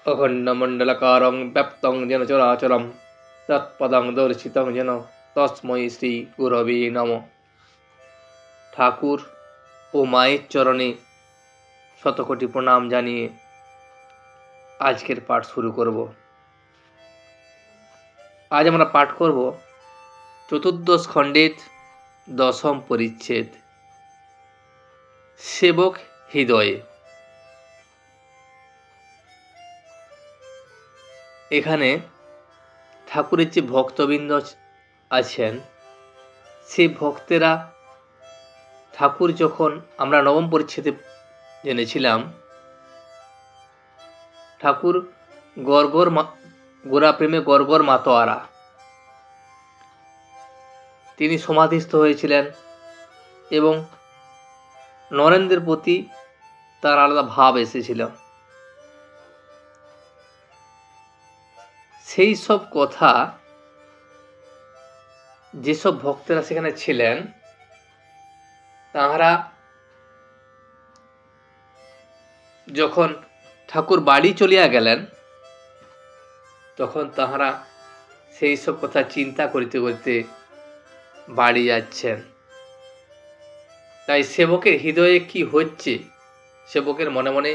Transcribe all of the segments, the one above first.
অখণ্ডমণ্ডলকারং ব্যাপ্তং যেন চরাচরম তৎপদং দর্শিতং যেন তস্मै শ্রী গুরবে নমঃ। ঠাকুর ও মায়ের চরণে শতকোটি প্রণাম জানিয়ে আজকের পাঠ শুরু করব। আজ আমরা পাঠ করব চতুর্দশ খণ্ডের দশম পরিচ্ছেদ, সেবক হৃদয়ে। এখানে ঠাকুরের যে ভক্তবৃন্দ আছেন, সেই ভক্তেরা ঠাকুর যখন আমরা নবম পরিচ্ছেদে জেনেছিলাম, ঠাকুর গোরা প্রেমে গর্গর মাতোয়ারা, তিনি সমাধিস্থ হয়েছিলেন এবং নরেন্দ্রের প্রতি তার আলাদা ভাব এসেছিল। সেই সব কথা যেসব ভক্তেরা সেখানে ছিলেন, তাহারা যখন ঠাকুর বাড়ি চলিয়া গেলেন, তখন তাহারা সেই সব কথা চিন্তা করিতে করিতে বাড়ি যাচ্ছেন। তাই সেবকের হৃদয়ে কি হচ্ছে, সেবকের মনে মনে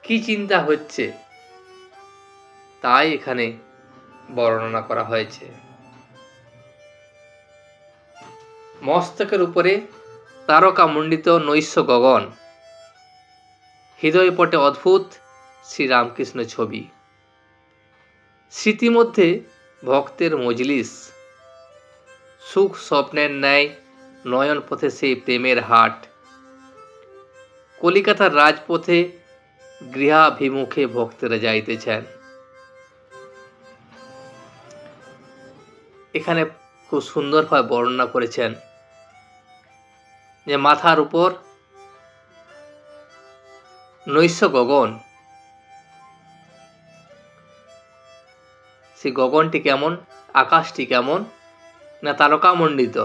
কি চিন্তা হচ্ছে, তাই এখানে বর্ণনা করা হয়েছে। মস্তকের উপরে তারকামণ্ডিত নৈশ গগন, হৃদয় পটে অদ্ভুত শ্রীরামকৃষ্ণ ছবি, স্মৃতি মধ্যে ভক্তের মজলিস, সুখ স্বপ্নের ন্যায় নয়ন পথে সেই প্রেমের হাট, কলিকাতার রাজপথে গৃহাভিমুখে ভক্তেরা যাইতেছেন। এখানে খুব সুন্দরভাবে বর্ণনা করেছেন যে মাথার উপর নৈশ গগন, সেই গগনটি কেমন, আকাশটি কেমন না তারকামণ্ডিত,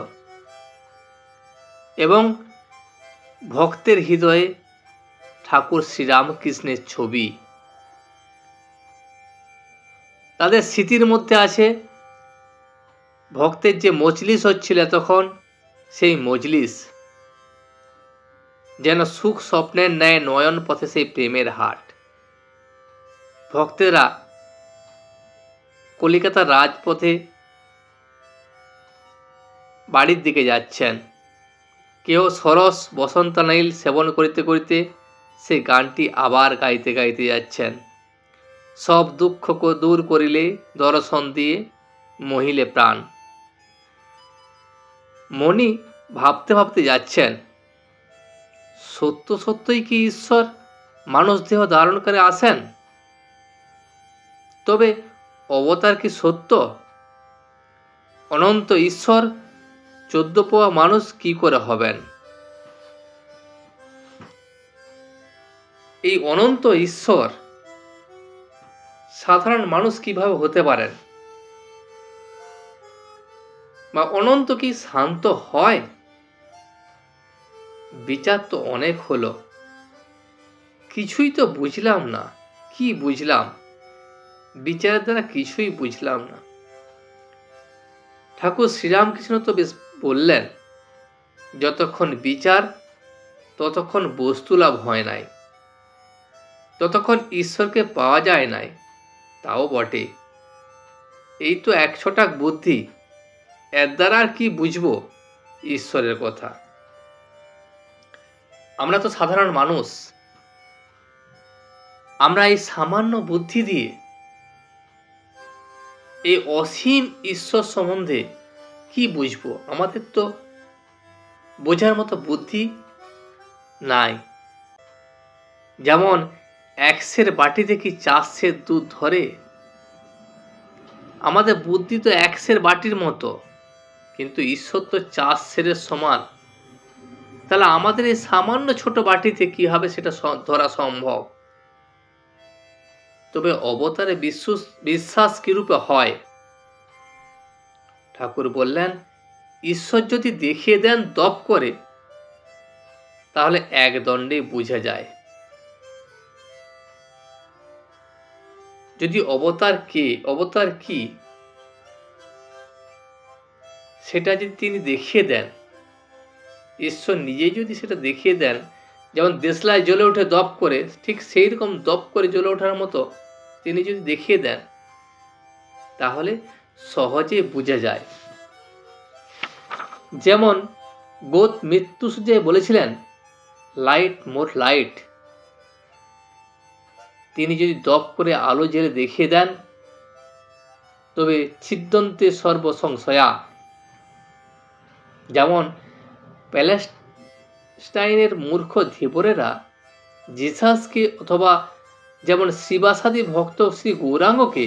এবং ভক্তের হৃদয়ে ঠাকুর শ্রীরামকৃষ্ণের ছবি। তাদের স্মৃতির মধ্যে আছে ভক্তের যে মজলিস হচ্ছিল তখন, সেই মজলিস যেন সুখ স্বপ্নের ন্যায় নয়ন পথে সেই প্রেমের হাট। ভক্তেরা কলিকাতার রাজপথে বাড়ির দিকে যাচ্ছেন, কেউ সরস বসন্ত নীল সেবন করিতে করিতে সেই গানটি আবার গাইতে গাইতে যাচ্ছেন। সব দুঃখ দূর করিলে দর্শন দিয়ে মহিলে প্রাণ। মনি ভাবতে ভাবতে যাচ্ছেন, সত্য সত্যই কি ঈশ্বর মানুষ দেহ ধারণ করে আসেন? তবে অবতার কি সত্য? অনন্ত ঈশ্বর 14 পোয়া মানুষ কি করে হবেন? এই অনন্ত ঈশ্বর সাধারণ মানুষ কিভাবে হতে পারেন? বা অনন্ত কি শান্ত হয়? বিচার তো অনেক হলো, কিছুই তো বুঝলাম না। কি বুঝলাম? বিচারের দ্বারা কিছুই বুঝলাম না। ঠাকুর শ্রীরামকৃষ্ণ তো বেশ বললেন, যতক্ষণ বিচার ততক্ষণ বস্তু লাভ হয় নাই, ততক্ষণ ঈশ্বরকে পাওয়া যায় নাই। তাও বটে, এই তো 100 টাক বুদ্ধি, এর দ্বারা আর কি বুঝবো ঈশ্বরের কথা? আমরা তো সাধারণ মানুষ, আমরা এই সামান্য বুদ্ধি দিয়ে এই অসীম ঈশ্বর সম্বন্ধে কি বুঝবো? আমাদের তো বোঝার মতো বুদ্ধি নাই। যেমন 1 সের বাটিতে কি 4 সের দুধ ধরে? আমাদের বুদ্ধি তো 1 সের বাটির মতো, কিন্তু ঈশ্বর তো 4 সেরের সমান। তাহলে আমাদের এই সামান্য ছোট বাটিতে কিভাবে সেটা ধরা সম্ভব? তবে অবতারে বিশ্বাস কিরূপে হয়? ঠাকুর বললেন, ঈশ্বর যদি দেখিয়ে দেন দপ করে, তাহলে এক দণ্ডে বোঝা যায়। যদি অবতার কি সেটা যদি তিনি দেখিয়ে দেন, ঈশ্বর নিজেই যদি সেটা দেখিয়ে দেন, যেমন দেশলাই জ্বলে ওঠে দপ করে, ঠিক সেই রকম দপ করে জ্বলে ওঠার মতো তিনি যদি দেখিয়ে দেন, তাহলে সহজে বোঝা যায়। যেমন গোত মৃত্যুঞ্জয় বলেছিলেন, লাইট মোর লাইট। তিনি যদি দপ করে আলো জেলে দেখিয়ে দেন, তবে ছিদ্যন্তে সর্বসংশয়া। যেমন প্যালেস্টাইনের মূর্খ ধীবরেরা জিসাসকে, অথবা যেমন শিবাসাদি ভক্ত শ্রী গৌরাঙ্গকে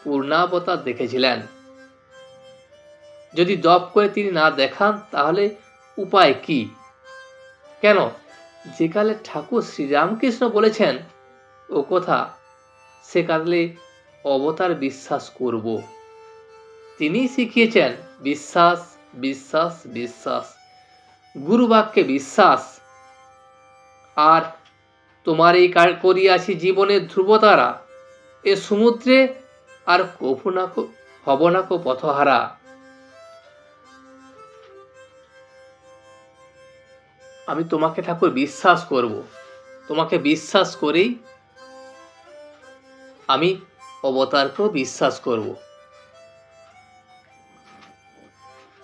পূর্ণাবতার দেখেছিলেন। যদি দপ করে তিনি না দেখান, তাহলে উপায় কি? কেন, যেকালে ঠাকুর শ্রীরামকৃষ্ণ বলেছেন ও কথা, সেকালে অবতার বিশ্বাস করব। তিনি শিখিয়েছেন বিশ্বাস, বিশ্বাস, বিশ্বাস, গুরু বাক্যে বিশ্বাস। আর তোমার এই করিয়াছি জীবনের ধ্রুবতারা, এ সমুদ্রে আর কভু না হব না কো পথহারা। আমি তোমাকে ঠাকুর বিশ্বাস করব, তোমাকে বিশ্বাস করেই আমি অবতারকেও বিশ্বাস করব।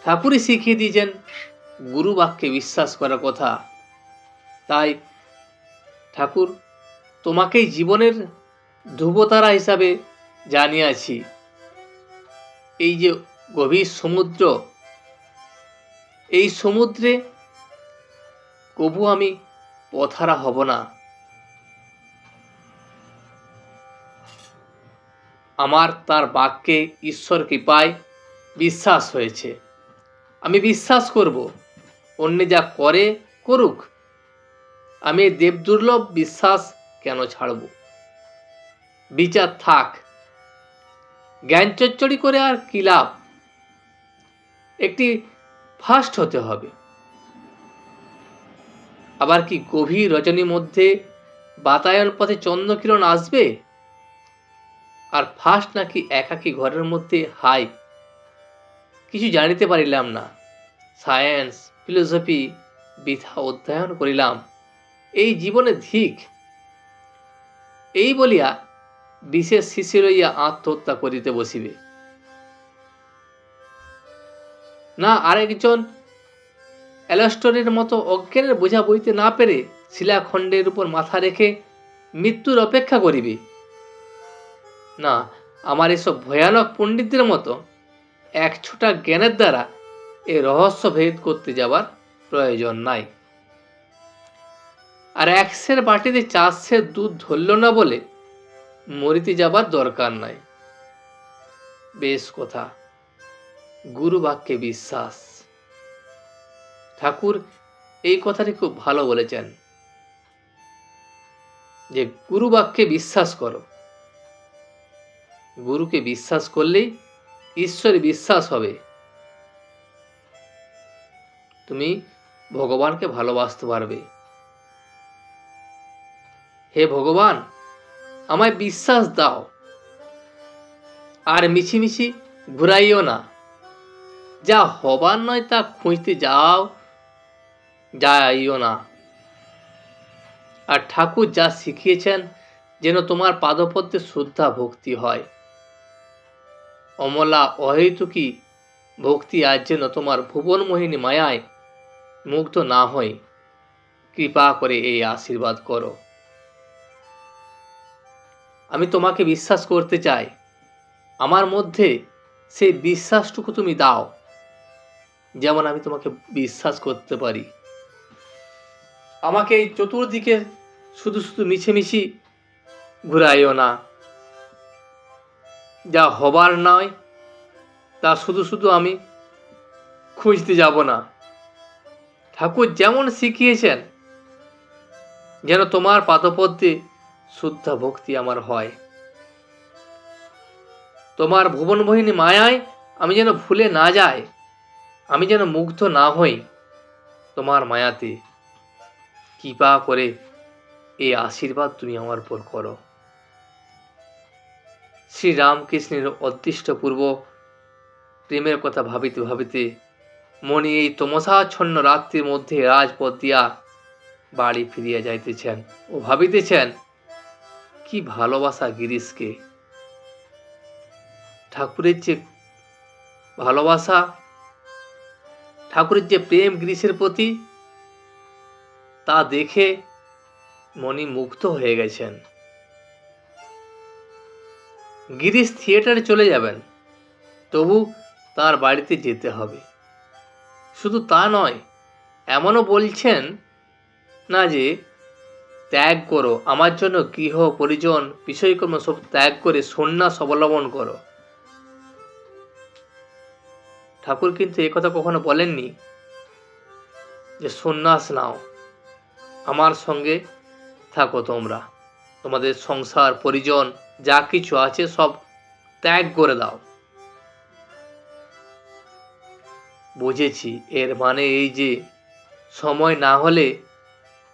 ঠাকুরই শিখিয়ে দিয়েছেন গুরু বাক্যে বিশ্বাস করার কথা। তাই ঠাকুর তোমাকেই জীবনের ধ্রুবতারা হিসাবে জানিয়েছি। এই যে গভীর সমুদ্র, এই সমুদ্রে কবু আমি পথহারা হব না। আমার তার বাক্যে ঈশ্বর কৃপায় বিশ্বাস হয়েছে। আমি বিশ্বাস করব, অন্য যা করে করুক, আমি দেব দুর্লভ বিশ্বাস কেন ছাড়ব? বিচার থাক, জ্ঞান চচ্চড়ি করে আর কি লাভ? একটি ফাস্ট হতে হবে। আবার কি গভীর রজনীর মধ্যে বাতায়ন পথে চন্দ্রকিরণ আসবে? আর ফাস্ট নাকি একাকী ঘরের মধ্যে হাই? কিছু জানিতে পারিলাম না, সায়েন্স ফিলোসফি বৃথা অধ্যয়ন করিলাম, এই জীবনে ধিক। এই বলিয়া বিশেষ শিশি লইয়া আত্মহত্যা করিতে বসিবে না। আরেকজন অ্যালস্টনের মতো অজ্ঞানের বোঝা বইতে না পেরে শিলাখণ্ডের উপর মাথা রেখে মৃত্যুর অপেক্ষা করিবে না। আমার এসব ভয়ানক পণ্ডিতদের মতো এক ছোটা জ্ঞানের দ্বারা এ রহস্য ভেদ করতে যাবার প্রয়োজন নাই। আর 1 সের বাটিতে 4 সের দুধ ধরল না বলে মরিতে যাবার দরকার নাই। বেশ কথা, গুরু বাক্যে বিশ্বাস। ঠাকুর এই কথাটি খুব ভালো বলেছেন যে গুরু বাক্যে বিশ্বাস করো। গুরুকে বিশ্বাস করলেই ঈশ্বরে বিশ্বাস হবে। তুমি ভগবানকে ভালোবাসতে পারবে। হে ভগবান, আমায় বিশ্বাস দাও, আর মিছিমিছি ঘুরাইও না। যা হবার নয় তা খুঁজতে যাইও না। আর ঠাকুর যা শিখিয়েছেন, যেন তোমার পাদপদ্মে শ্রদ্ধা ভক্তি হয়। অমলা অহেতুকী ভক্তি আজ যেন তোমার ভুবন মোহিনী মায়ায় মুগ্ধ না হয়। কৃপা করে এই আশীর্বাদ করো। আমি তোমাকে বিশ্বাস করতে চাই, আমার মধ্যে সেই বিশ্বাসটুকু তুমি দাও, যেমন আমি তোমাকে বিশ্বাস করতে পারি। আমাকে এই চতুর্দিকে শুধু শুধু মিছিমিছি ঘুরাইও না। যা হবার নয় তা শুধু শুধু আমি খুঁজতে যাব না। ঠাকুর যেমন শিখিয়েছেন, যেন তোমার পাদপদ্মে শুদ্ধ ভক্তি আমার হয়। তোমার ভুবনমোহিনী মায়ায় আমি যেন ভুলে না যাই, আমি যেন মুগ্ধ না হই তোমার মায়াতে। কৃপা করে এই আশীর্বাদ তুমি আমার উপর করো। শ্রীরামকৃষ্ণের অদৃষ্টপূর্ব প্রেমের কথা ভাবিতে ভাবিতে মণি এই তমসাচ্ছন্ন রাত্রির মধ্যে রাজপথ দিয়া বাড়ি ফিরিয়া যাইতেছেন ও ভাবিতেছেন কি ভালোবাসা গিরিশকে। ঠাকুরের যে ভালোবাসা, ঠাকুরের যে প্রেম গিরিশের প্রতি, তা দেখে মণি মুগ্ধ হয়ে গেছেন। গিরিশ থিয়েটারে চলে যাবেন, তবু তার বাড়িতে যেতে হবে। শুধু তা নয়, এমনও বলছেন না যে ত্যাগ করো, আমার জন্য গৃহ পরিজন বিষয়কর্ম সব ত্যাগ করে সন্ন্যাস অবলম্বন করো। ঠাকুর কিন্তু এ কথা কখনো বলেননি যে সন্ন্যাস নাও, আমার সঙ্গে থাকো, তোমরা তোমাদের সংসার পরিজন যা কিছু আছে সব ত্যাগ করে দাও। বুঝেছি, এর মানে এই যে সময় না হলে,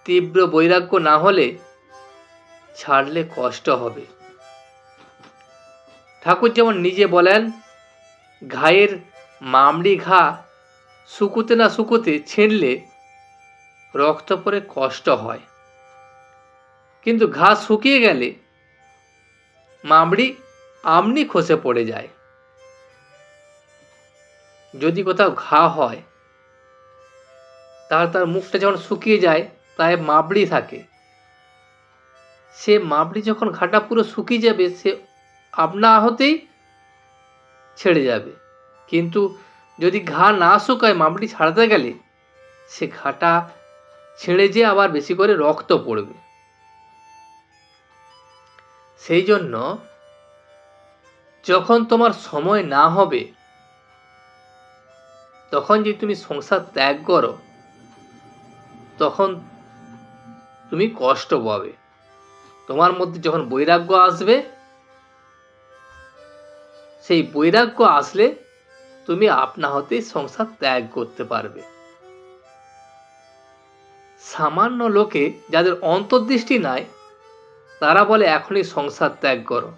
তীব্র বৈরাগ্য না হলে ছাড়লে কষ্ট হবে। ঠাকুর যেমন নিজে বলেন, ঘায়ের মামড়ি ঘা শুকুতে না শুকুতে ছিঁড়লে রক্ত পরে কষ্ট হয়, কিন্তু ঘা শুকিয়ে গেলে মামড়ি আমনি খসে পড়ে যায়। যদি কোথাও ঘা হয়, তার মুখটা যখন শুকিয়ে যায় তাই মাবড়ি থাকে, সে মাবড়ি যখন ঘাটা পুরো শুকিয়ে যাবে সে আপনা হতেই ছেড়ে যাবে। কিন্তু যদি ঘা না শুকায় মাবড়ি ছাড়াতে গেলে সে ঘাটা ছেড়ে যেয়ে আবার বেশি করে রক্ত পড়বে। সেই জন্য যখন তোমার সময় না হবে, তখন যদি তুমি সংসার ত্যাগ করো, তখন তুমি কষ্ট পাবে। তোমার মধ্যে যখন বৈরাগ্য আসবে, সেই বৈরাগ্য আসলে তুমি আপনা হতেই সংসার ত্যাগ করতে পারবে। সামান্য লোকে যাদের অন্তর্দৃষ্টি নাই, তারা বলে এখনই সংসার ত্যাগ করো।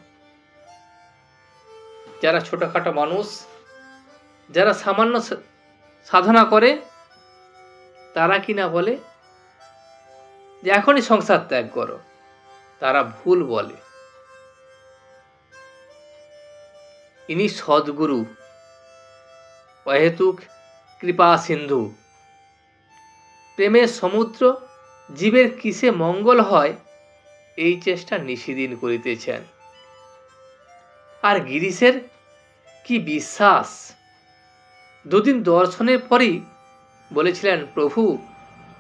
যারা ছোটখাটো মানুষ, যারা সামান্য সাধনা করে, তারা কিনা বলে যে এখনই সংসার ত্যাগ করো। তারা ভুল বলে। ইনি সদ্গুরু, অহেতুক কৃপা সিন্ধু। প্রেমের সমুদ্র জীবের কিসে মঙ্গল হয়, এই চেষ্টা নিশিদিন করিতেছেন। আর গিরিশের কি বিশ্বাস! দুদিন দর্শনের পরই বলেছিলেন, প্রভু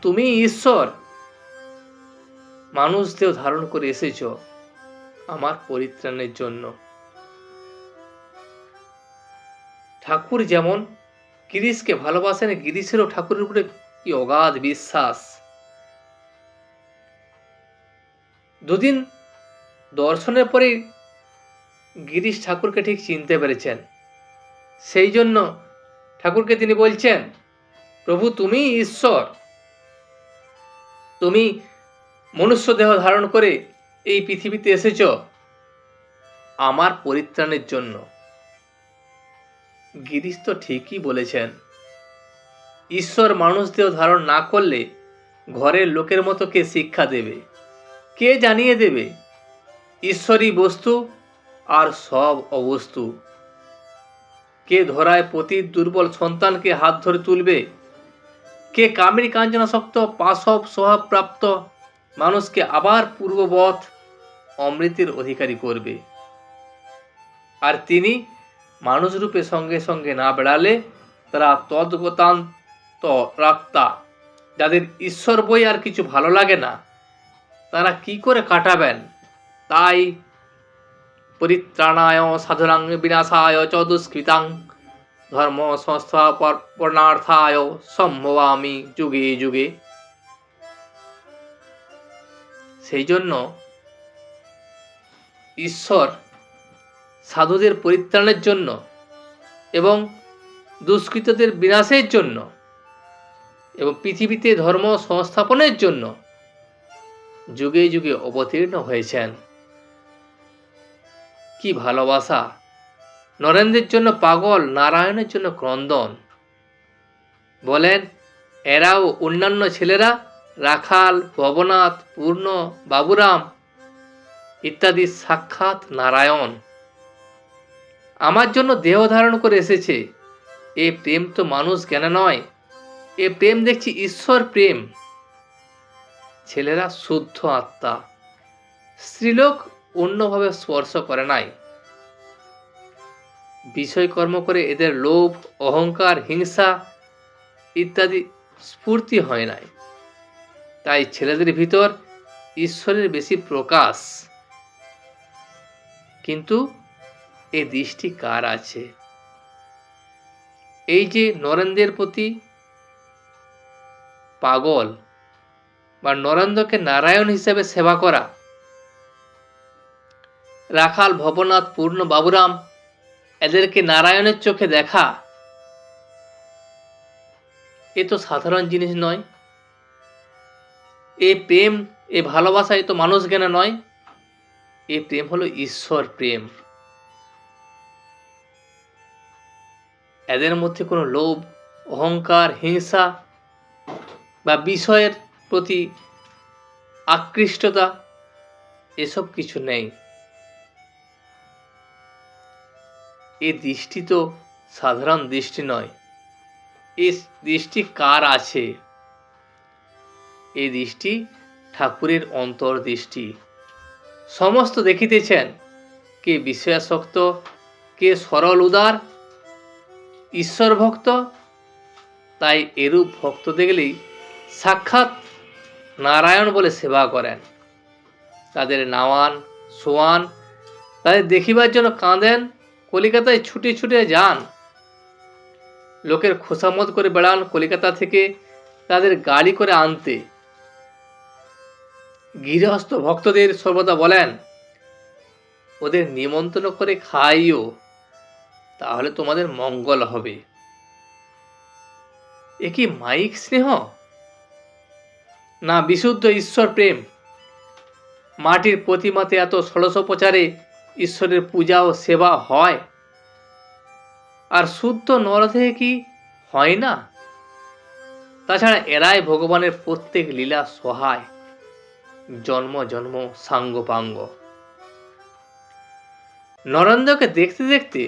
তুমি ঈশ্বর, মানুষ দেহ ধারণ করে এসেছ আমার পরিত্রাণের জন্য। ঠাকুর যেমন গিরিশকে ভালোবাসেন, গিরিশেরও ঠাকুরের উপরে কি অগাধ বিশ্বাস। দুদিন দর্শনের পরেই গিরিশ ঠাকুরকে ঠিক চিনতে পেরেছেন। সেই জন্য ঠাকুরকে তিনি বলছেন, প্রভু তুমি ঈশ্বর, তুমি মনুষ্য দেহ ধারণ করে এই পৃথিবীতে এসেছ আমার পরিত্রাণের জন্য। গিরিশ তো ঠিকই বলেছেন। ঈশ্বর মানুষ দেহ ধারণ না করলে ঘরের লোকের মতো কে শিক্ষা দেবে, কে জানিয়ে দেবে ঈশ্বরই বস্তু আর সব অবস্তু? কে ধরায় পতির দুর্বল সন্তানকে হাত ধরে তুলবে? কে কামিনী কাঞ্চনাসক্ত পাশব স্বভাবপ্রাপ্ত মানুষকে আবার পূর্ববৎ অমৃতের অধিকারী করবে? আর তিনি মানুষ রূপে সঙ্গে সঙ্গে না বেড়ালে তারা তদ্গতান্ত রাক্তা, যাদের ঈশ্বর বই আর কিছু ভালো লাগে না, তারা কি করে কাটাবেন? তাই পরিত্রাণায় সাধনাং বিনাশায় চ দুষ্কৃতাং ধর্ম সংস্থাপনার্থায় সম্ভবামি যুগে যুগে। সেই জন্য ঈশ্বর সাধুদের পরিত্রাণের জন্য এবং দুষ্কৃতদের বিনাশের জন্য এবং পৃথিবীতে ধর্ম সংস্থাপনের জন্য যুগে যুগে অবতীর্ণ হয়েছেন। কি ভালোবাসা! নরেন্দ্রের জন্য পাগল, নারায়ণের জন্য ক্রন্দন। বলেন, এরাও অন্যান্য ছেলেরা, রাখাল, ভবনাথ, পূর্ণ, বাবুরাম ইত্যাদি সাক্ষাৎ নারায়ণ। আমার জন্য দেহ ধারণ করে এসেছে। এ প্রেম তো মানুষ জ্ঞানে নয়, এ প্রেম দেখছি ঈশ্বর প্রেম। ছেলেরা শুদ্ধ আত্মা, স্ত্রীলোক অন্যভাবে স্পর্শ করে নাই। বিষয়কর্ম করে এদের লোভ, অহংকার, হিংসা ইত্যাদি স্ফূর্তি হয় নাই। তাই ছেলেদের ভিতর ঈশ্বরের বেশি প্রকাশ। কিন্তু এ দৃষ্টি কার আছে? এই যে নরেন্দ্রের প্রতি পাগল বা নরেন্দ্রকে নারায়ণ হিসেবে সেবা করা, রাখাল, ভবনাথ, পূর্ণ, বাবুরাম এদেরকে নারায়ণের চোখে দেখা, এ তো সাধারণ জিনিস নয়। এ প্রেম, এ ভালোবাসা এ তো মানুষ জ্ঞানে নয়। এ প্রেম হলো ঈশ্বর প্রেম। এদের মধ্যে কোনো লোভ, অহংকার, হিংসা বা বিষয়ের প্রতি আকৃষ্টতা এসব কিছু নেই। এ দৃষ্টি তো সাধারণ দৃষ্টি নয়। এ দৃষ্টি কার আছে? এই দৃষ্টি ঠাকুরের অন্তর্দৃষ্টি। সমস্ত দেখিতেছেন, কে বিষয়াসক্ত, কে সরল উদার, ঈশ্বর ভক্ত। তাই এরূপ ভক্ত দেখলেই সাক্ষাৎ নারায়ণ বলে সেবা করেন। তাদের নাওয়ান, শোয়ান, তাদের দেখিবার জন্য কাঁদেন, কলিকাতায় ছুটে ছুটে যান, লোকের খোসামত করে বেড়ান কলিকাতা থেকে তাদের গাড়ি করে আনতে। গৃহস্থ ভক্তদের সর্বদা বলেন, ওদের নিমন্ত্রণ করে খাইও, তাহলে তোমাদের মঙ্গল হবে। এ কি মাইক স্নেহ? না বিশুদ্ধ ঈশ্বর প্রেম? মাটির প্রতিমাতে এত ষোড়শোপচারে ঈশ্বরের পূজা ও সেবা হয়, আর শুদ্ধ নরদেহে কি হয় না? তাছাড়া এরাই ভগবানের প্রত্যেক লীলা সহায়, জন্ম জন্ম সাঙ্গপাঙ্গ। নরেন্দ্রকে দেখতে দেখতে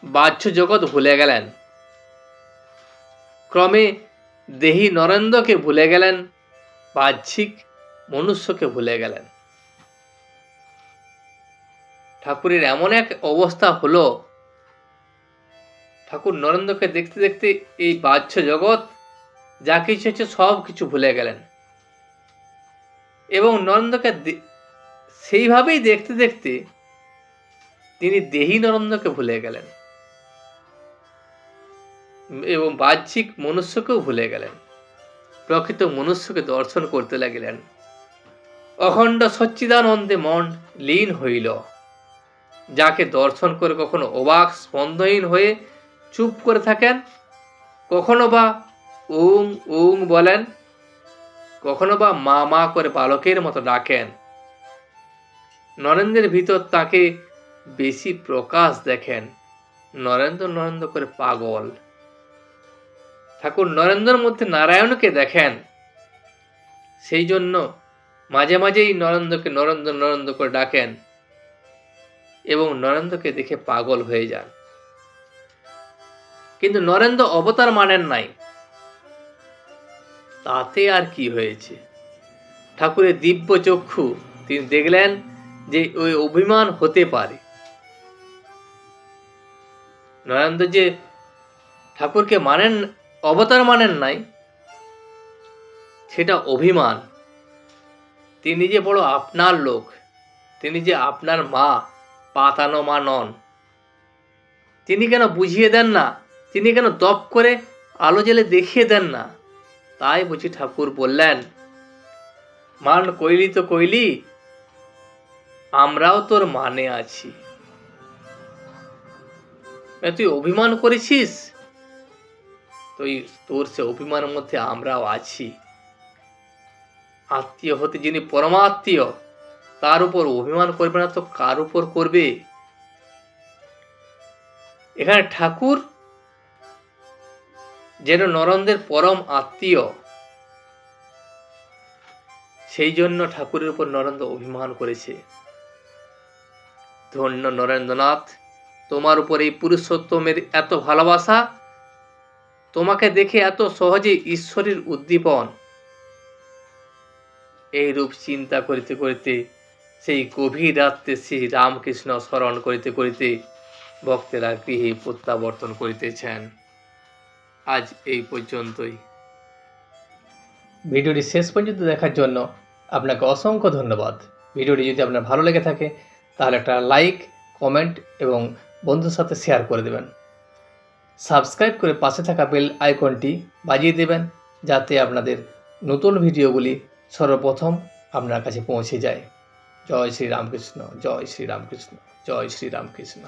বাহ্য জগৎ ভুলে গেলেন। ক্রমে দেহী নরেন্দ্রকে ভুলে গেলেন, বাহ্যিক মনুষ্যকে ভুলে গেলেন। ঠাকুরের এমন এক অবস্থা হলো, ঠাকুর নরেন্দ্রকে দেখতে দেখতে এই বাহ্য জগৎ যা কিছু হচ্ছে সব কিছু ভুলে গেলেন, এবং নরেন্দ্রকে সেইভাবেই দেখতে দেখতে তিনি দেহী নরেন্দ্রকে ভুলে গেলেন এবং বাহ্যিক মনুষ্যকেও ভুলে গেলেন। প্রকৃত মনুষ্যকে দর্শন করতে লাগিলেন। অখণ্ড সচ্চিদানন্দে মন লীন হইল। যাকে দর্শন করে কখনো অবাক স্পন্দহীন হয়ে চুপ করে থাকেন, কখনো বা ওং ওং বলেন, কখনো বা মা মা করে বালকের মতো ডাকেন। নরেন্দ্রের ভিতর তাকে বেশি প্রকাশ দেখেন। নরেন্দ্র নরেন্দ্র করে পাগল। ঠাকুর নরেন্দ্রের মধ্যে নারায়ণকে দেখেন, সেই জন্য মাঝে মাঝেই নরেন্দ্রকে নরেন্দ্র নরেন্দ্র করে ডাকেন এবং নরেন্দ্রকে দেখে পাগল হয়ে যান। কিন্তু নরেন্দ্র অবতার মানেন নাই, তাতে আর কি হয়েছে? ঠাকুরের দিব্য চক্ষু, তিনি দেখলেন যে ওই অভিমান হতে পারে। নরেন্দ্র যে ঠাকুরকে মানেন, অবতার মানেন নাই, সেটা অভিমান। তিনি যে বড় আপনার লোক, তিনি যে আপনার মা, পাতানো মা নন, তিনি কেন বুঝিয়ে দেন না? তিনি কেন দপ করে আলো জেলে দেখিয়ে দেন না? তাই বুঝি ঠাকুর বললেন, মান কইলি তো কইলি, আমরাও তোর মানে আছি। তুই অভিমান করেছিস, তোর সে অভিমানের মধ্যে আমরাও আছি। আত্মীয় হতে যিনি পরমাত্মীয়, তার উপর অভিমান করবে না তো কার উপর করবে? এখানে ঠাকুর যেন নরেন্দ্রের পরম আত্মীয়, সেই জন্য ঠাকুরের উপর নরেন্দ্র অভিমান করেছে। ধন্য নরেন্দ্রনাথ, তোমার উপর এই পুরুষোত্তমের এত ভালোবাসা, তোমাকে দেখে এত সহজে ঈশ্বরের উদ্দীপন। এই রূপ চিন্তা করিতে করিতে সেই গভীর রাত্রে শ্রী রামকৃষ্ণ স্মরণ করিতে করিতে ভক্তেরা গৃহে প্রত্যাবর্তন করিতেছেন। আজ এই পর্যন্তই। ভিডিওটি শেষ পর্যন্ত দেখার জন্য আপনাকে অসংখ্য ধন্যবাদ। ভিডিওটি যদি আপনার ভালো লেগে থাকে তাহলে একটা লাইক, কমেন্ট এবং বন্ধুর সাথে শেয়ার করে দেবেন। সাবস্ক্রাইব করে পাশে থাকা বেল আইকনটি বাজিয়ে দেবেন, যাতে আপনাদের নতুন ভিডিওগুলি সর্বপ্রথম আপনার কাছে পৌঁছে যায়। জয় শ্রী রামকৃষ্ণ, জয় শ্রী রামকৃষ্ণ, জয় শ্রী রামকৃষ্ণ।